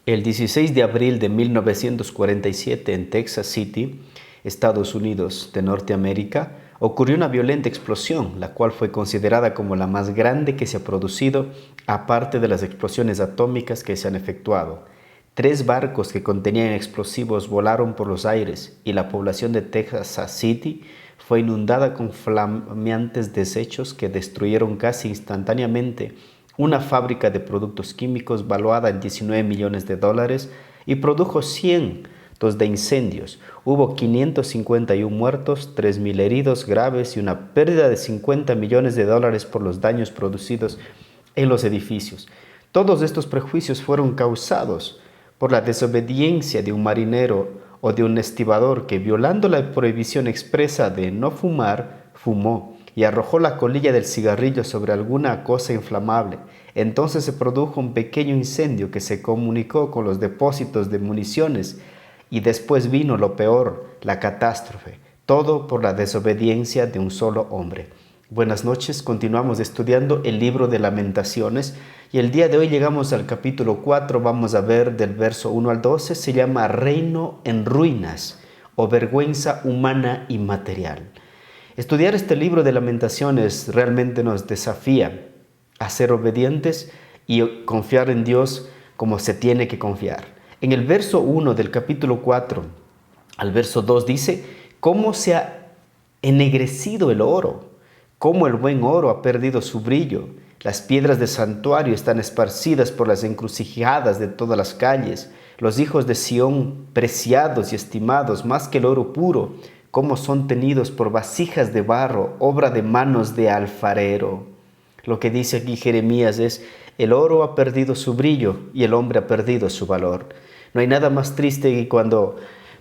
El 16 de abril de 1947 en Texas City, Estados Unidos de Norteamérica, ocurrió una violenta explosión, la cual fue considerada como la más grande que se ha producido, aparte de las explosiones atómicas que se han efectuado. 3 barcos que contenían explosivos volaron por los aires y la población de Texas City fue inundada con flameantes desechos que destruyeron casi instantáneamente una fábrica de productos químicos valuada en $19 millones y produjo cientos de incendios. Hubo 551 muertos, 3.000 heridos graves y una pérdida de $50 millones por los daños producidos en los edificios. Todos estos perjuicios fueron causados por la desobediencia de un marinero o de un estibador que, violando la prohibición expresa de no fumar, fumó y arrojó la colilla del cigarrillo sobre alguna cosa inflamable. Entonces se produjo un pequeño incendio que se comunicó con los depósitos de municiones y después vino lo peor, la catástrofe, todo por la desobediencia de un solo hombre. Buenas noches, continuamos estudiando el libro de Lamentaciones y el día de hoy llegamos al capítulo 4, vamos a ver del verso 1 al 12, se llama Reino en ruinas o vergüenza humana y material. Estudiar este libro de Lamentaciones realmente nos desafía a ser obedientes y confiar en Dios como se tiene que confiar. En el verso 1 del capítulo 4 al verso 2 dice, ¿cómo se ha ennegrecido el oro? ¿Cómo el buen oro ha perdido su brillo? Las piedras del santuario están esparcidas por las encrucijadas de todas las calles. Los hijos de Sión, preciados y estimados más que el oro puro, cómo son tenidos por vasijas de barro, obra de manos de alfarero. Lo que dice aquí Jeremías es, el oro ha perdido su brillo y el hombre ha perdido su valor. No hay nada más triste que cuando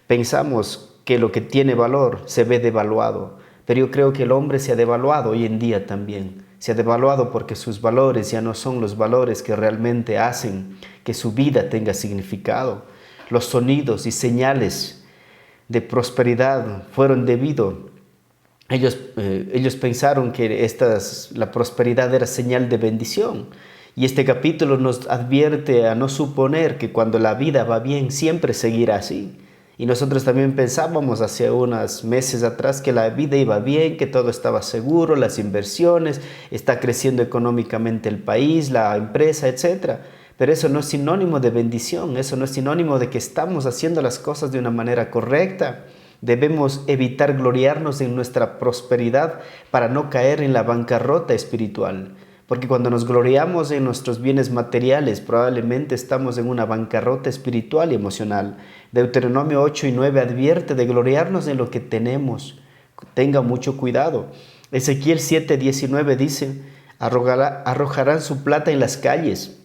pensamos que lo que tiene valor se ve devaluado. Pero yo creo que el hombre se ha devaluado hoy en día también. Se ha devaluado porque sus valores ya no son los valores que realmente hacen que su vida tenga significado. Los sonidos y señales de prosperidad fueron debido. Ellos pensaron que la prosperidad era señal de bendición. Y este capítulo nos advierte a no suponer que cuando la vida va bien siempre seguirá así. Y nosotros también pensábamos hace unos meses atrás que la vida iba bien, que todo estaba seguro, las inversiones, está creciendo económicamente el país, la empresa, etc. Pero eso no es sinónimo de bendición, eso no es sinónimo de que estamos haciendo las cosas de una manera correcta. Debemos evitar gloriarnos en nuestra prosperidad para no caer en la bancarrota espiritual. Porque cuando nos gloriamos en nuestros bienes materiales, probablemente estamos en una bancarrota espiritual y emocional. Deuteronomio 8 y 9 advierte de gloriarnos en lo que tenemos. Tenga mucho cuidado. Ezequiel 7:19 dice, arrojarán su plata en las calles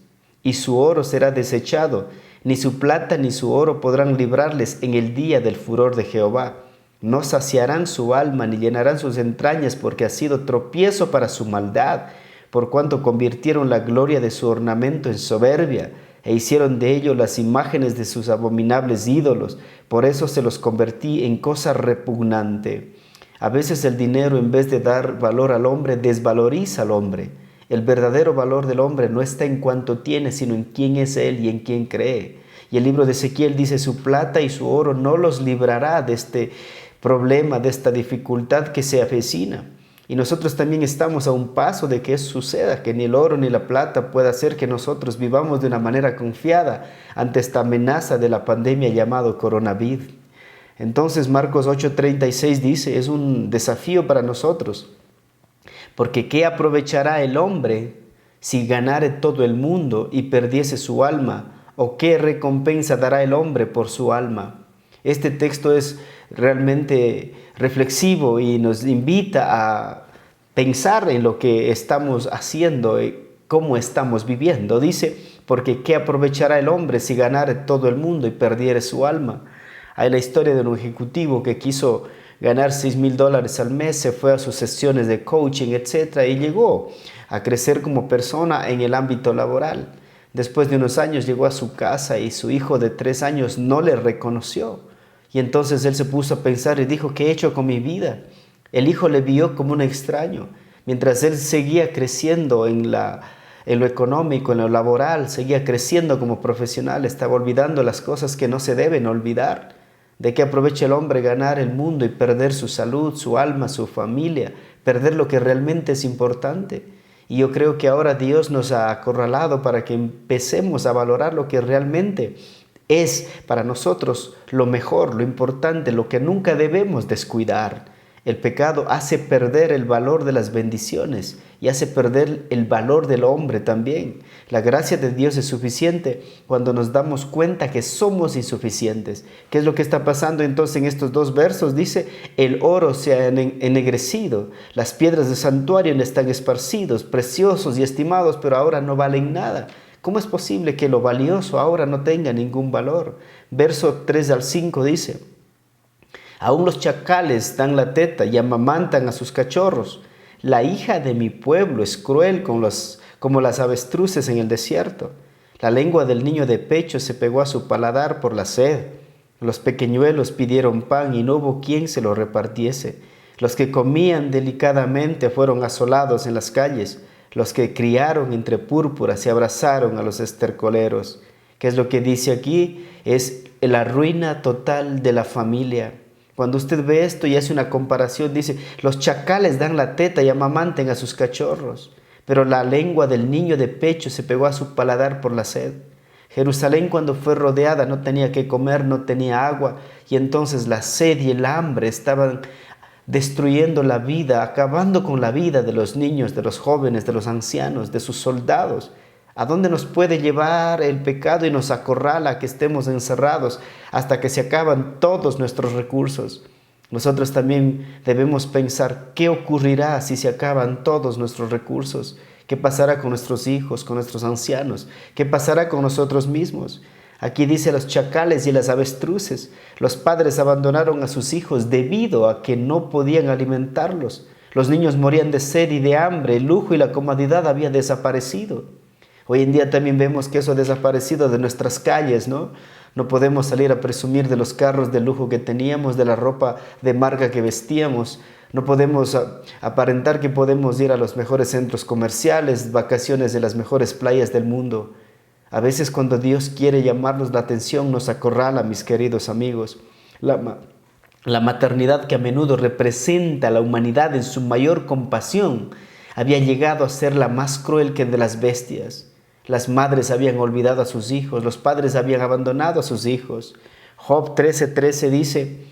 y su oro será desechado. Ni su plata ni su oro podrán librarles en el día del furor de Jehová. No saciarán su alma ni llenarán sus entrañas porque ha sido tropiezo para su maldad, por cuanto convirtieron la gloria de su ornamento en soberbia e hicieron de ello las imágenes de sus abominables ídolos. Por eso se los convertí en cosa repugnante. A veces el dinero, en vez de dar valor al hombre, desvaloriza al hombre. El verdadero valor del hombre no está en cuánto tiene, sino en quién es él y en quién cree. Y el libro de Ezequiel dice, su plata y su oro no los librará de este problema, de esta dificultad que se avecina. Y nosotros también estamos a un paso de que eso suceda, que ni el oro ni la plata pueda hacer que nosotros vivamos de una manera confiada ante esta amenaza de la pandemia llamado coronavirus. Entonces Marcos 8:36 dice, es un desafío para nosotros, porque ¿qué aprovechará el hombre si ganare todo el mundo y perdiese su alma? ¿O qué recompensa dará el hombre por su alma? Este texto es realmente reflexivo y nos invita a pensar en lo que estamos haciendo y cómo estamos viviendo. Dice, porque ¿qué aprovechará el hombre si ganare todo el mundo y perdiere su alma? Hay la historia de un ejecutivo que quiso ganar $6,000 al mes, se fue a sus sesiones de coaching, etc. y llegó a crecer como persona en el ámbito laboral. Después de unos años llegó a su casa y su hijo de 3 años no le reconoció. Y entonces él se puso a pensar y dijo, ¿qué he hecho con mi vida? El hijo le vio como un extraño. Mientras él seguía creciendo en en lo económico, en lo laboral, seguía creciendo como profesional, estaba olvidando las cosas que no se deben olvidar. ¿De qué aprovecha el hombre ganar el mundo y perder su salud, su alma, su familia, perder lo que realmente es importante? Y yo creo que ahora Dios nos ha acorralado para que empecemos a valorar lo que realmente es para nosotros lo mejor, lo importante, lo que nunca debemos descuidar. El pecado hace perder el valor de las bendiciones y hace perder el valor del hombre también. La gracia de Dios es suficiente cuando nos damos cuenta que somos insuficientes. ¿Qué es lo que está pasando entonces en estos dos versos? Dice, el oro se ha ennegrecido, las piedras del santuario están esparcidos, preciosos y estimados, pero ahora no valen nada. ¿Cómo es posible que lo valioso ahora no tenga ningún valor? Verso 3 al 5 dice, aún los chacales dan la teta y amamantan a sus cachorros. La hija de mi pueblo es cruel como las avestruces en el desierto. La lengua del niño de pecho se pegó a su paladar por la sed. Los pequeñuelos pidieron pan y no hubo quien se lo repartiese. Los que comían delicadamente fueron asolados en las calles. Los que criaron entre púrpuras se abrazaron a los estercoleros. ¿Qué es lo que dice aquí? Es la ruina total de la familia. Cuando usted ve esto y hace una comparación, dice, los chacales dan la teta y amamanten a sus cachorros, pero la lengua del niño de pecho se pegó a su paladar por la sed. Jerusalén cuando fue rodeada no tenía que comer, no tenía agua, y entonces la sed y el hambre estaban destruyendo la vida, acabando con la vida de los niños, de los jóvenes, de los ancianos, de sus soldados. ¿A dónde nos puede llevar el pecado y nos acorrala a que estemos encerrados hasta que se acaban todos nuestros recursos? Nosotros también debemos pensar qué ocurrirá si se acaban todos nuestros recursos. ¿Qué pasará con nuestros hijos, con nuestros ancianos? ¿Qué pasará con nosotros mismos? Aquí dice los chacales y las avestruces. Los padres abandonaron a sus hijos debido a que no podían alimentarlos. Los niños morían de sed y de hambre. El lujo y la comodidad habían desaparecido. Hoy en día también vemos que eso ha desaparecido de nuestras calles, ¿no? No podemos salir a presumir de los carros de lujo que teníamos, de la ropa de marca que vestíamos. No podemos aparentar que podemos ir a los mejores centros comerciales, vacaciones de las mejores playas del mundo. A veces cuando Dios quiere llamarnos la atención nos acorrala, mis queridos amigos. La maternidad que a menudo representa a la humanidad en su mayor compasión había llegado a ser la más cruel que de las bestias. Las madres habían olvidado a sus hijos, los padres habían abandonado a sus hijos. Job 13:13 dice,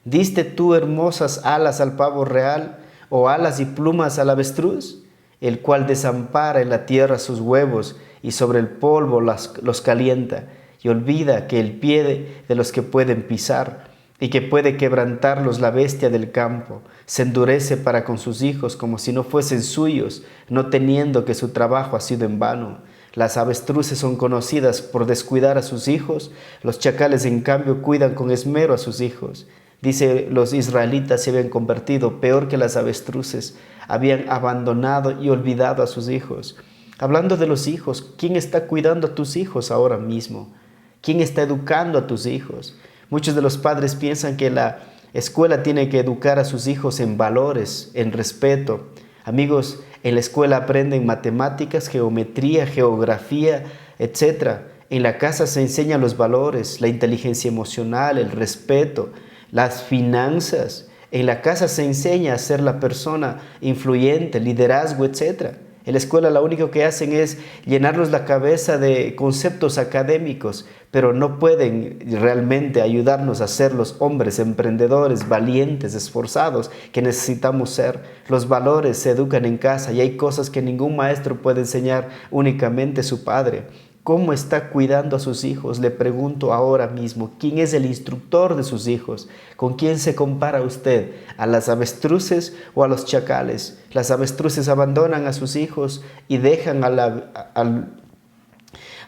¿diste tú hermosas alas al pavo real o alas y plumas al avestruz? El cual desampara en la tierra sus huevos y sobre el polvo los calienta y olvida que el pie de los que pueden pisar y que puede quebrantarlos la bestia del campo, se endurece para con sus hijos como si no fuesen suyos, no teniendo que su trabajo ha sido en vano. Las avestruces son conocidas por descuidar a sus hijos, los chacales en cambio cuidan con esmero a sus hijos. Dice, los israelitas se habían convertido peor que las avestruces, habían abandonado y olvidado a sus hijos. Hablando de los hijos, ¿quién está cuidando a tus hijos ahora mismo? ¿Quién está educando a tus hijos? Muchos de los padres piensan que la escuela tiene que educar a sus hijos en valores, en respeto. Amigos, en la escuela aprenden matemáticas, geometría, geografía, etc. En la casa se enseñan los valores, la inteligencia emocional, el respeto, las finanzas. En la casa se enseña a ser la persona influyente, liderazgo, etc. En la escuela lo único que hacen es llenarnos la cabeza de conceptos académicos, pero no pueden realmente ayudarnos a ser los hombres emprendedores, valientes, esforzados que necesitamos ser. Los valores se educan en casa y hay cosas que ningún maestro puede enseñar, únicamente su padre. ¿Cómo está cuidando a sus hijos? Le pregunto ahora mismo, ¿quién es el instructor de sus hijos? ¿Con quién se compara usted? ¿A las avestruces o a los chacales? Las avestruces abandonan a sus hijos y dejan a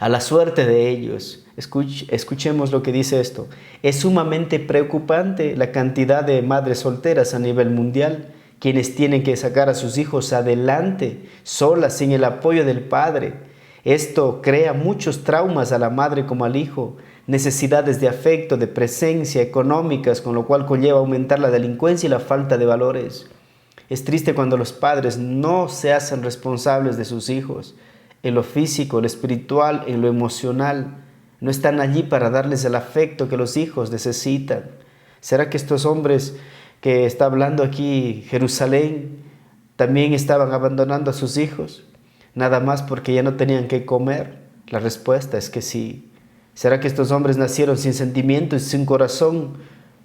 la suerte de ellos. Escuchemos lo que dice esto. Es sumamente preocupante la cantidad de madres solteras a nivel mundial, quienes tienen que sacar a sus hijos adelante, solas, sin el apoyo del padre. Esto crea muchos traumas a la madre como al hijo, necesidades de afecto, de presencia, económicas, con lo cual conlleva aumentar la delincuencia y la falta de valores. Es triste cuando los padres no se hacen responsables de sus hijos. en lo físico, en lo espiritual, en lo emocional. No están allí para darles el afecto que los hijos necesitan. ¿Será que estos hombres que está hablando aquí, Jerusalén, también estaban abandonando a sus hijos? Nada más porque ya no tenían que comer. La respuesta es que sí. ¿Será que estos hombres nacieron sin sentimientos y sin corazón?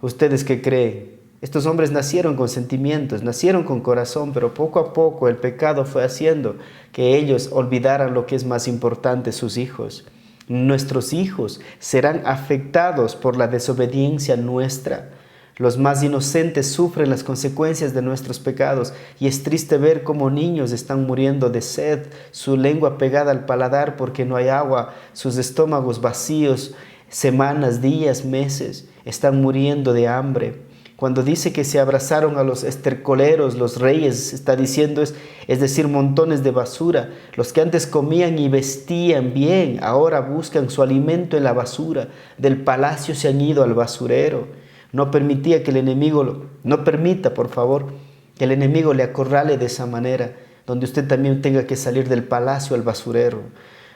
¿Ustedes qué creen? Estos hombres nacieron con sentimientos, nacieron con corazón, pero poco a poco el pecado fue haciendo que ellos olvidaran lo que es más importante, sus hijos. Nuestros hijos serán afectados por la desobediencia nuestra. Los más inocentes sufren las consecuencias de nuestros pecados y es triste ver cómo niños están muriendo de sed, su lengua pegada al paladar porque no hay agua, sus estómagos vacíos, semanas, días, meses, están muriendo de hambre. Cuando dice que se abrazaron a los estercoleros, los reyes, está diciendo es decir, montones de basura. Los que antes comían y vestían bien, ahora buscan su alimento en la basura. Del palacio se han ido al basurero. No permitía que el enemigo, no permita, por favor, que el enemigo le acorrale de esa manera, donde usted también tenga que salir del palacio al basurero.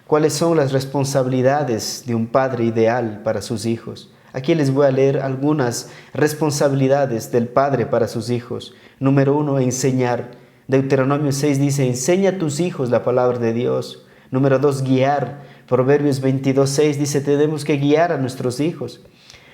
¿Cuáles son las responsabilidades de un padre ideal para sus hijos? Aquí les voy a leer algunas responsabilidades del padre para sus hijos. Número 1, enseñar. Deuteronomio 6 dice, enseña a tus hijos la palabra de Dios. Número 2, guiar. Proverbios 22:6 dice, tenemos que guiar a nuestros hijos.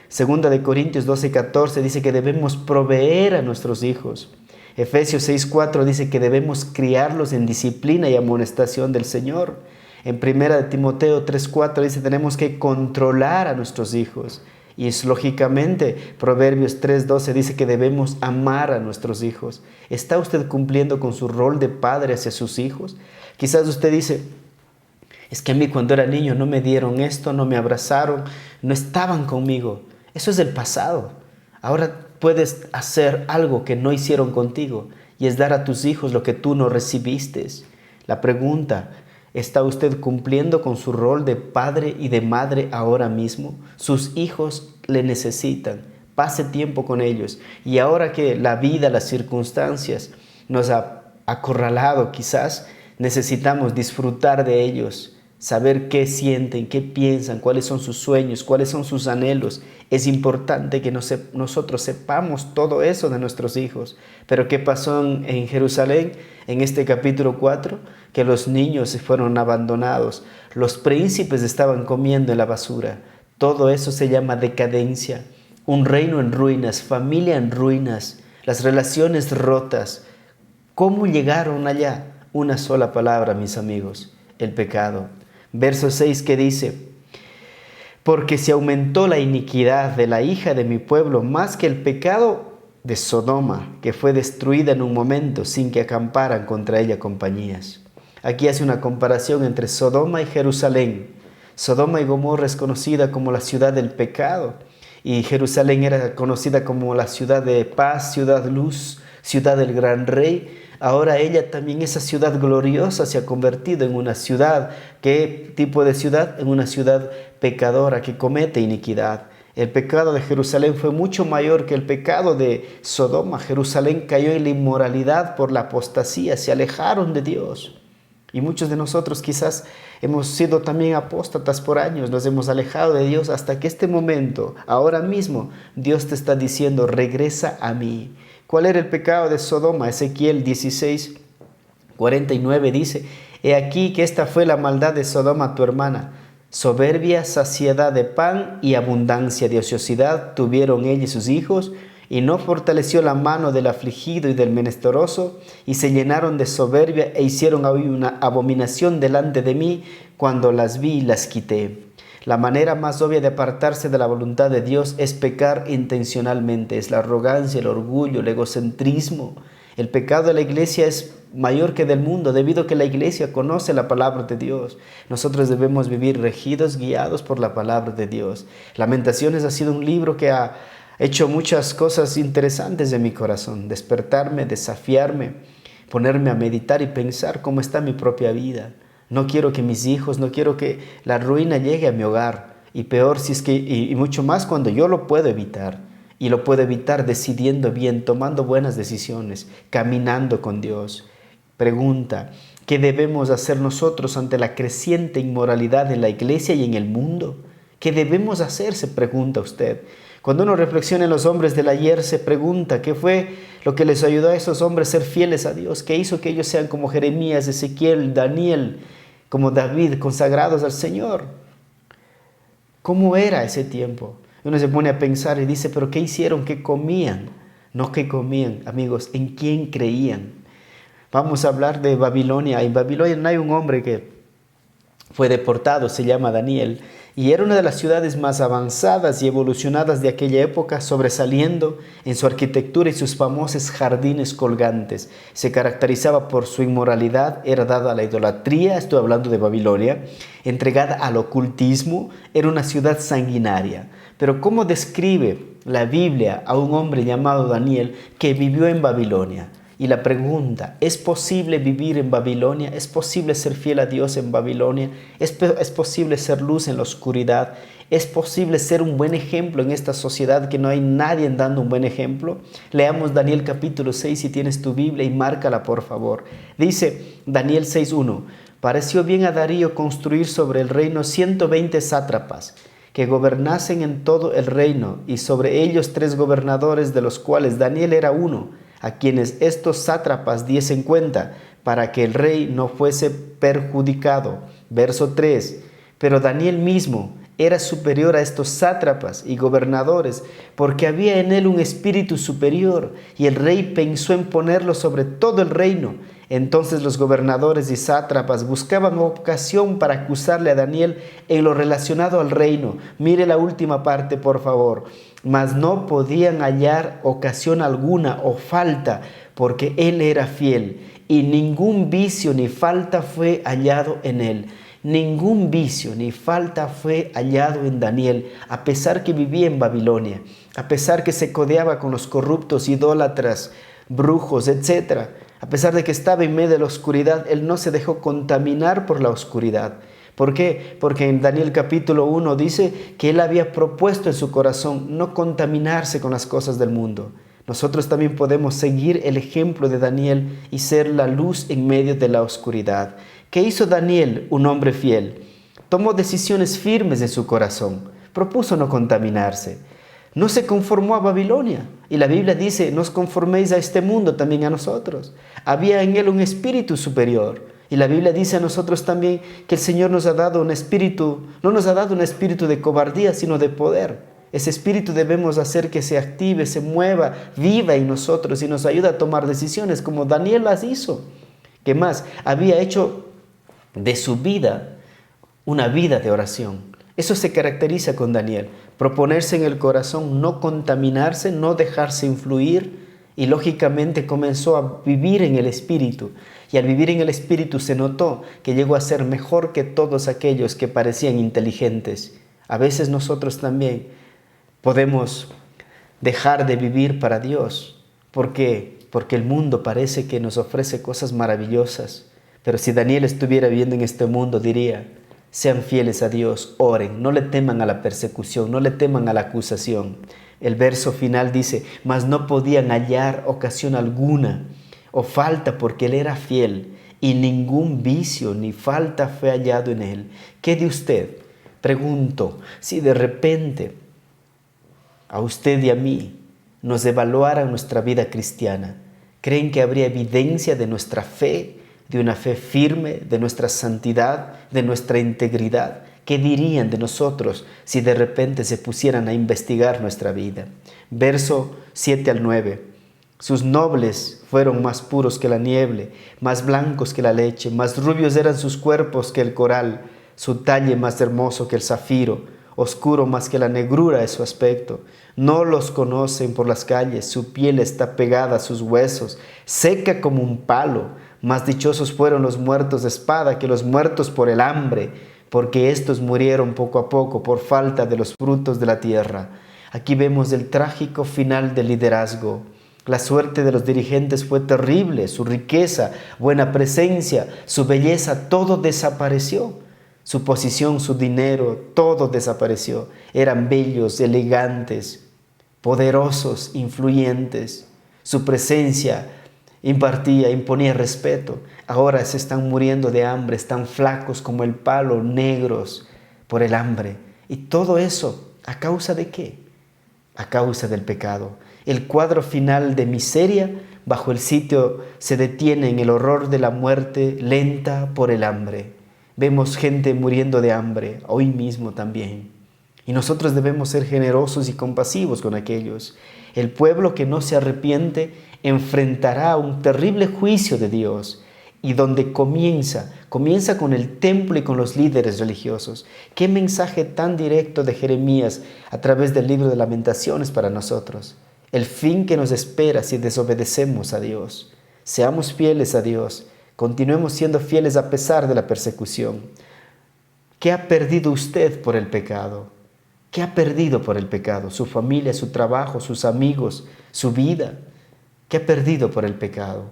Segunda de Corintios 12:14 dice que debemos proveer a nuestros hijos. Efesios 6:4 dice que debemos criarlos en disciplina y amonestación del Señor. En primera de Timoteo 3:4 dice tenemos que controlar a nuestros hijos. Y es lógicamente, Proverbios 3:12 dice que debemos amar a nuestros hijos. ¿Está usted cumpliendo con su rol de padre hacia sus hijos? Quizás usted dice, es que a mí cuando era niño no me dieron esto, no me abrazaron, no estaban conmigo. Eso es del pasado. Ahora puedes hacer algo que no hicieron contigo y es dar a tus hijos lo que tú no recibiste. La pregunta, ¿está usted cumpliendo con su rol de padre y de madre ahora mismo? Sus hijos le necesitan. Pase tiempo con ellos. Y ahora que la vida, las circunstancias nos ha acorralado quizás, necesitamos disfrutar de ellos, saber qué sienten, qué piensan, cuáles son sus sueños, cuáles son sus anhelos. Es importante que nosotros sepamos todo eso de nuestros hijos. Pero ¿qué pasó en Jerusalén en este capítulo 4? Que los niños fueron abandonados, los príncipes estaban comiendo en la basura. Todo eso se llama decadencia. Un reino en ruinas, familia en ruinas, las relaciones rotas. ¿Cómo llegaron allá? Una sola palabra, mis amigos, el pecado. Verso 6 que dice, porque se aumentó la iniquidad de la hija de mi pueblo más que el pecado de Sodoma, que fue destruida en un momento sin que acamparan contra ella compañías. Aquí hace una comparación entre Sodoma y Jerusalén. Sodoma y Gomorra es conocida como la ciudad del pecado y Jerusalén era conocida como la ciudad de paz, ciudad luz, ciudad del gran rey. Ahora ella también, esa ciudad gloriosa, se ha convertido en una ciudad. ¿Qué tipo de ciudad? En una ciudad pecadora que comete iniquidad. El pecado de Jerusalén fue mucho mayor que el pecado de Sodoma. Jerusalén cayó en la inmoralidad por la apostasía, se alejaron de Dios. Y muchos de nosotros quizás hemos sido también apóstatas por años, nos hemos alejado de Dios hasta que este momento, ahora mismo, Dios te está diciendo, regresa a mí. ¿Cuál era el pecado de Sodoma? Ezequiel 16:49 dice, he aquí que esta fue la maldad de Sodoma tu hermana. Soberbia, saciedad de pan y abundancia de ociosidad tuvieron ella y sus hijos, y no fortaleció la mano del afligido y del menesteroso, y se llenaron de soberbia e hicieron una abominación delante de mí cuando las vi y las quité. La manera más obvia de apartarse de la voluntad de Dios es pecar intencionalmente, es la arrogancia, el orgullo, el egocentrismo. El pecado de la iglesia es mayor que del mundo, debido a que la iglesia conoce la palabra de Dios. Nosotros debemos vivir regidos, guiados por la palabra de Dios. Lamentaciones ha sido un libro que ha hecho muchas cosas interesantes en mi corazón, despertarme, desafiarme, ponerme a meditar y pensar cómo está mi propia vida. No quiero que mis hijos, no quiero que la ruina llegue a mi hogar. Y peor si es que, y mucho más cuando yo lo puedo evitar. Y lo puedo evitar decidiendo bien, tomando buenas decisiones, caminando con Dios. Pregunta, ¿Qué debemos hacer nosotros ante la creciente inmoralidad en la iglesia y en el mundo? ¿Qué debemos hacer?, se pregunta usted. Cuando uno reflexiona en los hombres del ayer, se pregunta qué fue lo que les ayudó a esos hombres a ser fieles a Dios, qué hizo que ellos sean como Jeremías, Ezequiel, Daniel, como David, consagrados al Señor. ¿Cómo era ese tiempo? Uno se pone a pensar y dice, ¿pero qué hicieron? ¿Qué comían? No qué comían, amigos, ¿en quién creían? Vamos a hablar de Babilonia. En Babilonia hay un hombre que fue deportado, se llama Daniel, y era una de las ciudades más avanzadas y evolucionadas de aquella época, sobresaliendo en su arquitectura y sus famosos jardines colgantes. Se caracterizaba por su inmoralidad, era dada a la idolatría, estoy hablando de Babilonia, entregada al ocultismo, era una ciudad sanguinaria. Pero ¿cómo describe la Biblia a un hombre llamado Daniel que vivió en Babilonia? Y la pregunta, ¿es posible vivir en Babilonia? ¿Es posible ser fiel a Dios en Babilonia? ¿Es posible ser luz en la oscuridad? ¿Es posible ser un buen ejemplo en esta sociedad que no hay nadie dando un buen ejemplo? Leamos Daniel capítulo 6 si tienes tu Biblia y márcala por favor. Dice Daniel 6:1, pareció bien a Darío construir sobre el reino 120 sátrapas que gobernasen en todo el reino y sobre ellos 3 gobernadores de los cuales Daniel era uno, a quienes estos sátrapas diesen cuenta, para que el rey no fuese perjudicado. Verso 3. Pero Daniel mismo era superior a estos sátrapas y gobernadores, porque había en él un espíritu superior, y el rey pensó en ponerlo sobre todo el reino. Entonces los gobernadores y sátrapas buscaban ocasión para acusarle a Daniel en lo relacionado al reino. Mire la última parte, por favor. Mas no podían hallar ocasión alguna o falta, porque él era fiel, y ningún vicio ni falta fue hallado en él. Ningún vicio ni falta fue hallado en Daniel, a pesar que vivía en Babilonia, a pesar que se codeaba con los corruptos, idólatras, brujos, etc. A pesar de que estaba en medio de la oscuridad, él no se dejó contaminar por la oscuridad. ¿Por qué? Porque en Daniel capítulo 1 dice que él había propuesto en su corazón no contaminarse con las cosas del mundo. Nosotros también podemos seguir el ejemplo de Daniel y ser la luz en medio de la oscuridad. ¿Qué hizo Daniel, un hombre fiel? Tomó decisiones firmes en su corazón, propuso no contaminarse. No se conformó a Babilonia. Y la Biblia dice, no os conforméis a este mundo, también a nosotros. Había en él un espíritu superior. Y la Biblia dice a nosotros también que el Señor nos ha dado un espíritu, no nos ha dado un espíritu de cobardía, sino de poder. Ese espíritu debemos hacer que se active, se mueva, viva en nosotros y nos ayude a tomar decisiones como Daniel las hizo. ¿Qué más? Había hecho de su vida una vida de oración. Eso se caracteriza con Daniel. Proponerse en el corazón, no contaminarse, no dejarse influir, y lógicamente comenzó a vivir en el Espíritu. Y al vivir en el Espíritu se notó que llegó a ser mejor que todos aquellos que parecían inteligentes. A veces nosotros también podemos dejar de vivir para Dios. ¿Por qué? Porque el mundo parece que nos ofrece cosas maravillosas. Pero si Daniel estuviera viviendo en este mundo, diría, sean fieles a Dios, oren, no le teman a la persecución, no le teman a la acusación. El verso final dice, mas no podían hallar ocasión alguna o falta porque él era fiel y ningún vicio ni falta fue hallado en él. ¿Qué de usted? Pregunto, si de repente a usted y a mí nos evaluaran nuestra vida cristiana, ¿creen que habría evidencia de nuestra fe, de una fe firme, de nuestra santidad, de nuestra integridad? ¿Qué dirían de nosotros si de repente se pusieran a investigar nuestra vida? Verso 7 al 9. Sus nobles fueron más puros que la nieve, más blancos que la leche, más rubios eran sus cuerpos que el coral, su talle más hermoso que el zafiro, oscuro más que la negrura de su aspecto. No los conocen por las calles, su piel está pegada a sus huesos, seca como un palo. Más dichosos fueron los muertos de espada que los muertos por el hambre, porque estos murieron poco a poco por falta de los frutos de la tierra. Aquí vemos el trágico final del liderazgo. La suerte de los dirigentes fue terrible, su riqueza, buena presencia, su belleza, todo desapareció. Su posición, su dinero, todo desapareció. Eran bellos, elegantes, poderosos, influyentes. Su presencia impartía, imponía respeto. Ahora se están muriendo de hambre, están flacos como el palo, negros por el hambre. Y todo eso, ¿a causa de qué? A causa del pecado. El cuadro final de miseria bajo el sitio se detiene en el horror de la muerte lenta por el hambre. Vemos gente muriendo de hambre, hoy mismo también. Y nosotros debemos ser generosos y compasivos con aquellos. El pueblo que no se arrepiente enfrentará un terrible juicio de Dios. Y donde comienza con el templo y con los líderes religiosos. Qué mensaje tan directo de Jeremías a través del libro de Lamentaciones para nosotros. El fin que nos espera si desobedecemos a Dios. Seamos fieles a Dios. Continuemos siendo fieles a pesar de la persecución. ¿Qué ha perdido usted por el pecado? ¿Qué ha perdido por el pecado? Su familia, su trabajo, sus amigos, su vida. ¿Qué ha perdido por el pecado?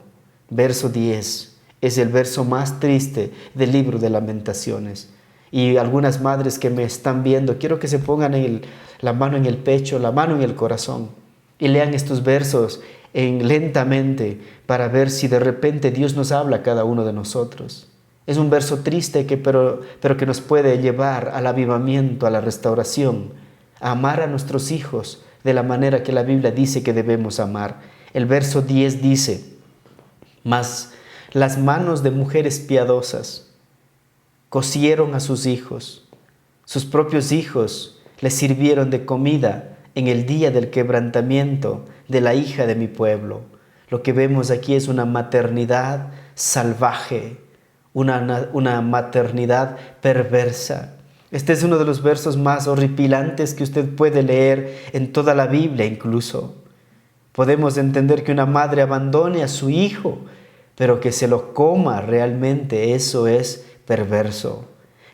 Verso 10 es el verso más triste del libro de Lamentaciones. Y algunas madres que me están viendo, quiero que se pongan la mano en el pecho, la mano en el corazón y lean estos versos lentamente para ver si de repente Dios nos habla a cada uno de nosotros. Es un verso triste pero que nos puede llevar al avivamiento, a la restauración, a amar a nuestros hijos de la manera que la Biblia dice que debemos amar. El verso 10 dice: mas las manos de mujeres piadosas cocieron a sus propios hijos les sirvieron de comida en el día del quebrantamiento de la hija de mi pueblo. Lo que vemos aquí es una maternidad salvaje, una maternidad perversa. Este es uno de los versos más horripilantes que usted puede leer en toda la Biblia incluso. Podemos entender que una madre abandone a su hijo, pero que se lo coma realmente, eso es perverso.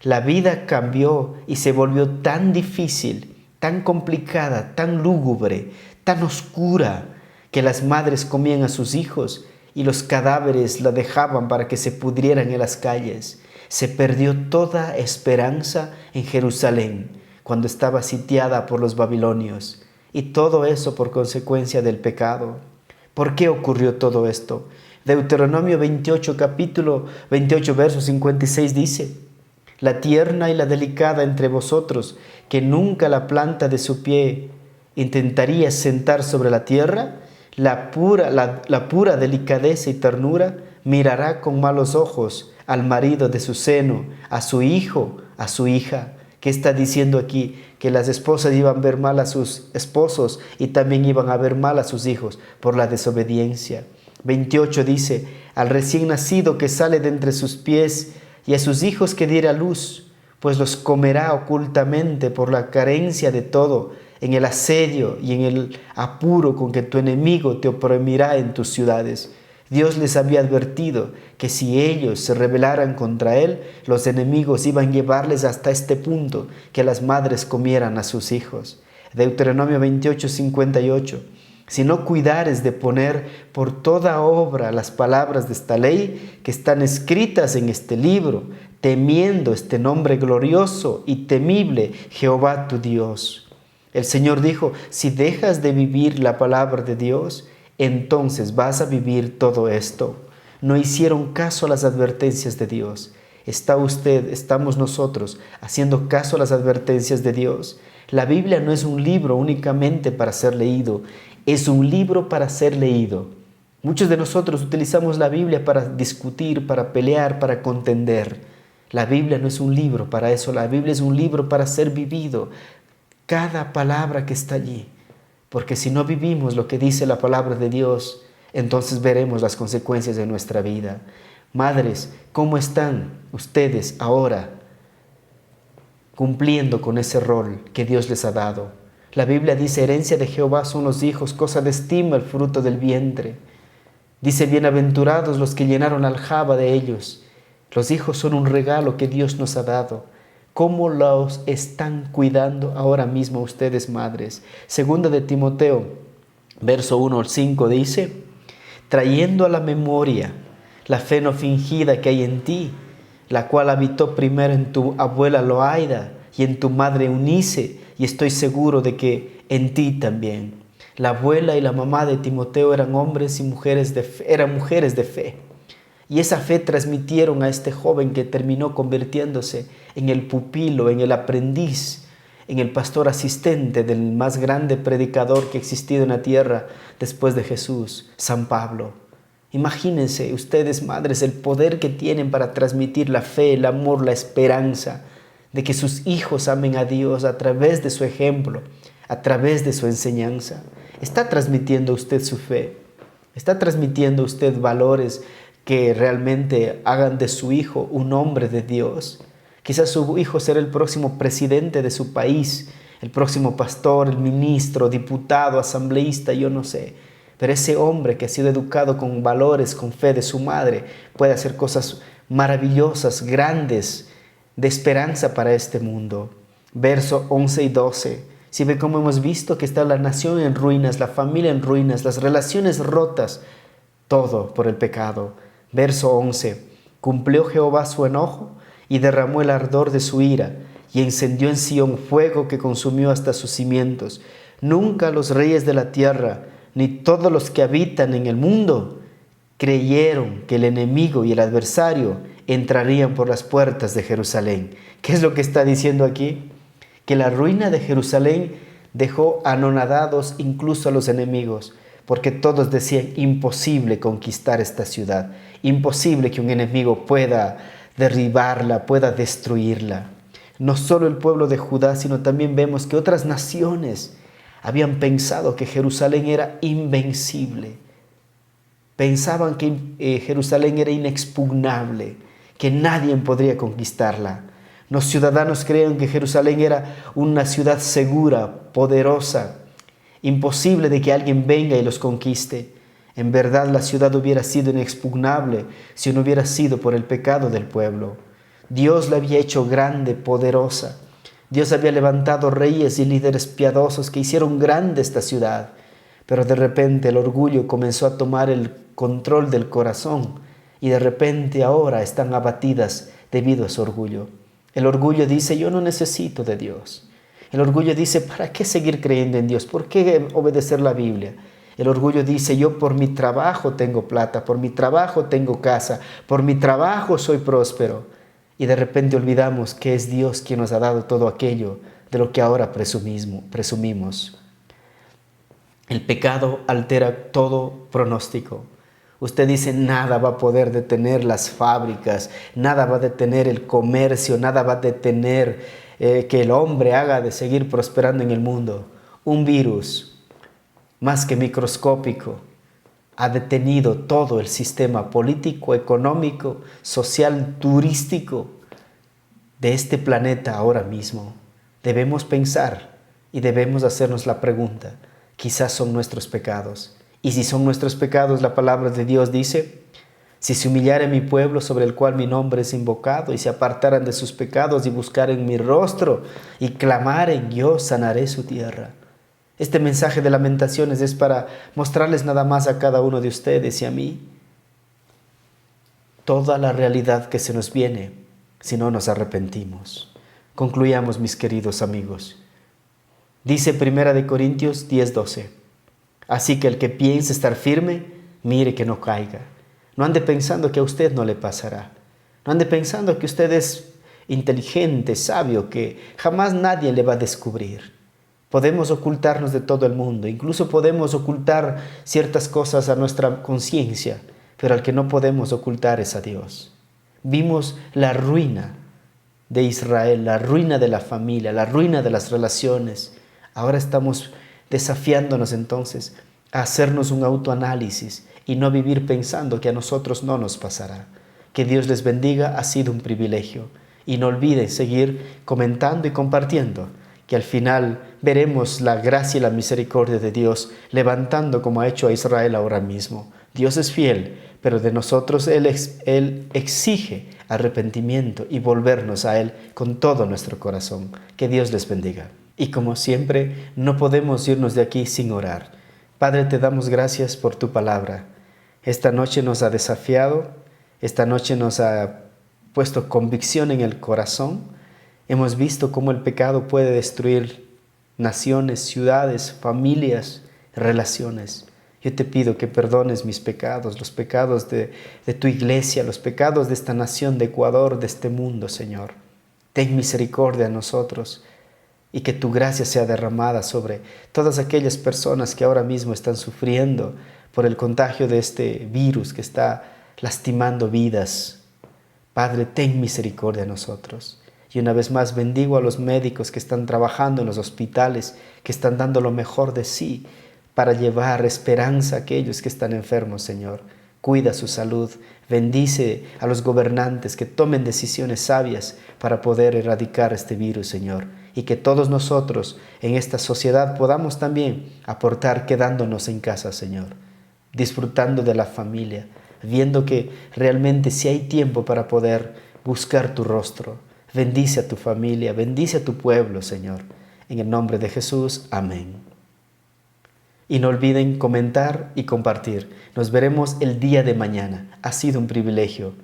La vida cambió y se volvió tan difícil, tan complicada, tan lúgubre, tan oscura, que las madres comían a sus hijos y los cadáveres la dejaban para que se pudrieran en las calles. Se perdió toda esperanza en Jerusalén cuando estaba sitiada por los babilonios. Y todo eso por consecuencia del pecado. ¿Por qué ocurrió todo esto? Deuteronomio 28, capítulo 28, verso 56 dice: la tierna y la delicada entre vosotros, que nunca la planta de su pie intentaría sentar sobre la tierra, la pura delicadeza y ternura, mirará con malos ojos al marido de su seno, a su hijo, a su hija. ¿Qué está diciendo aquí? Que las esposas iban a ver mal a sus esposos y también iban a ver mal a sus hijos por la desobediencia. 28 dice: al recién nacido que sale de entre sus pies y a sus hijos que diera luz, pues los comerá ocultamente por la carencia de todo, en el asedio y en el apuro con que tu enemigo te oprimirá en tus ciudades. Dios les había advertido que si ellos se rebelaran contra Él, los enemigos iban a llevarles hasta este punto, que las madres comieran a sus hijos. Deuteronomio 28, 58. Si no cuidares de poner por toda obra las palabras de esta ley que están escritas en este libro, temiendo este nombre glorioso y temible, Jehová tu Dios. El Señor dijo: si dejas de vivir la palabra de Dios, entonces vas a vivir todo esto. No hicieron caso a las advertencias de Dios. Estamos nosotros haciendo caso a las advertencias de Dios. La Biblia no es un libro únicamente para ser leído, es un libro para ser leído. Muchos de nosotros utilizamos la Biblia para discutir, para pelear, para contender. La Biblia no es un libro para eso, la Biblia es un libro para ser vivido. Cada palabra que está allí. Porque si no vivimos lo que dice la palabra de Dios, entonces veremos las consecuencias de nuestra vida. Madres, ¿cómo están ustedes ahora cumpliendo con ese rol que Dios les ha dado? La Biblia dice: herencia de Jehová son los hijos, cosa de estima el fruto del vientre. Dice: bienaventurados los que llenaron aljaba de ellos. Los hijos son un regalo que Dios nos ha dado. ¿Cómo los están cuidando ahora mismo ustedes, madres? Segunda de Timoteo, verso 1 al 5 dice: trayendo a la memoria la fe no fingida que hay en ti, la cual habitó primero en tu abuela Loaida y en tu madre Eunice, y estoy seguro de que en ti también. La abuela y la mamá de Timoteo eran hombres y mujeres de fe, eran mujeres de fe. Y esa fe transmitieron a este joven que terminó convirtiéndose en el pupilo, en el aprendiz, en el pastor asistente del más grande predicador que ha existido en la tierra después de Jesús, San Pablo. Imagínense ustedes, madres, el poder que tienen para transmitir la fe, el amor, la esperanza de que sus hijos amen a Dios a través de su ejemplo, a través de su enseñanza. ¿Está transmitiendo usted su fe? ¿Está transmitiendo usted valores que realmente hagan de su hijo un hombre de Dios? Quizás su hijo será el próximo presidente de su país, el próximo pastor, el ministro, diputado, asambleísta, yo no sé. Pero ese hombre que ha sido educado con valores, con fe de su madre, puede hacer cosas maravillosas, grandes, de esperanza para este mundo. Verso 11 y 12. Si ve cómo hemos visto que está la nación en ruinas, la familia en ruinas, las relaciones rotas, todo por el pecado. Verso 11. Cumplió Jehová su enojo y derramó el ardor de su ira y encendió en Sión fuego que consumió hasta sus cimientos. Nunca los reyes de la tierra, ni todos los que habitan en el mundo, creyeron que el enemigo y el adversario entrarían por las puertas de Jerusalén. ¿Qué es lo que está diciendo aquí? Que la ruina de Jerusalén dejó anonadados incluso a los enemigos, porque todos decían imposible conquistar esta ciudad, imposible que un enemigo pueda derribarla, pueda destruirla. No solo el pueblo de Judá, sino también vemos que otras naciones habían pensado que Jerusalén era invencible. Pensaban que Jerusalén era inexpugnable, que nadie podría conquistarla. Los ciudadanos creían que Jerusalén era una ciudad segura, poderosa, imposible de que alguien venga y los conquiste. En verdad la ciudad hubiera sido inexpugnable si no hubiera sido por el pecado del pueblo. Dios la había hecho grande, poderosa. Dios había levantado reyes y líderes piadosos que hicieron grande esta ciudad. Pero de repente el orgullo comenzó a tomar el control del corazón y de repente ahora están abatidas debido a su orgullo. El orgullo dice, yo no necesito de Dios. El orgullo dice, ¿para qué seguir creyendo en Dios? ¿Por qué obedecer la Biblia? El orgullo dice, yo por mi trabajo tengo plata, por mi trabajo tengo casa, por mi trabajo soy próspero. Y de repente olvidamos que es Dios quien nos ha dado todo aquello de lo que ahora presumimos. El pecado altera todo pronóstico. Usted dice, nada va a poder detener las fábricas, nada va a detener el comercio, nada va a detener que el hombre haga de seguir prosperando en el mundo. Un virus, más que microscópico, ha detenido todo el sistema político, económico, social, turístico de este planeta ahora mismo. Debemos pensar y debemos hacernos la pregunta, quizás son nuestros pecados. Y si son nuestros pecados, la palabra de Dios dice, si se humillare mi pueblo sobre el cual mi nombre es invocado y se apartaran de sus pecados y buscaren mi rostro y clamaren, yo sanaré su tierra. Este mensaje de Lamentaciones es para mostrarles nada más a cada uno de ustedes y a mí toda la realidad que se nos viene si no nos arrepentimos. Concluyamos, mis queridos amigos. Dice 1 Corintios 10:12. Así que el que piense estar firme, mire que no caiga. No ande pensando que a usted no le pasará. No ande pensando que usted es inteligente, sabio, que jamás nadie le va a descubrir. Podemos ocultarnos de todo el mundo, incluso podemos ocultar ciertas cosas a nuestra conciencia, pero al que no podemos ocultar es a Dios. Vimos la ruina de Israel, la ruina de la familia, la ruina de las relaciones. Ahora estamos desafiándonos entonces a hacernos un autoanálisis y no vivir pensando que a nosotros no nos pasará. Que Dios les bendiga, ha sido un privilegio. Y no olviden seguir comentando y compartiendo, que al final veremos la gracia y la misericordia de Dios levantando como ha hecho a Israel ahora mismo. Dios es fiel, pero de nosotros Él exige arrepentimiento y volvernos a Él con todo nuestro corazón. Que Dios les bendiga. Y como siempre, no podemos irnos de aquí sin orar. Padre, te damos gracias por tu palabra. Esta noche nos ha desafiado, esta noche nos ha puesto convicción en el corazón. Hemos visto cómo el pecado puede destruir naciones, ciudades, familias, relaciones. Yo te pido que perdones mis pecados, los pecados de tu iglesia, los pecados de esta nación, de Ecuador, de este mundo, Señor. Ten misericordia a nosotros y que tu gracia sea derramada sobre todas aquellas personas que ahora mismo están sufriendo por el contagio de este virus que está lastimando vidas. Padre, ten misericordia a nosotros. Y una vez más bendigo a los médicos que están trabajando en los hospitales, que están dando lo mejor de sí para llevar esperanza a aquellos que están enfermos, Señor. Cuida su salud, bendice a los gobernantes que tomen decisiones sabias para poder erradicar este virus, Señor. Y que todos nosotros en esta sociedad podamos también aportar quedándonos en casa, Señor. Disfrutando de la familia, viendo que realmente si hay tiempo para poder buscar tu rostro. Bendice a tu familia, bendice a tu pueblo, Señor. En el nombre de Jesús, amén. Y no olviden comentar y compartir. Nos veremos el día de mañana. Ha sido un privilegio.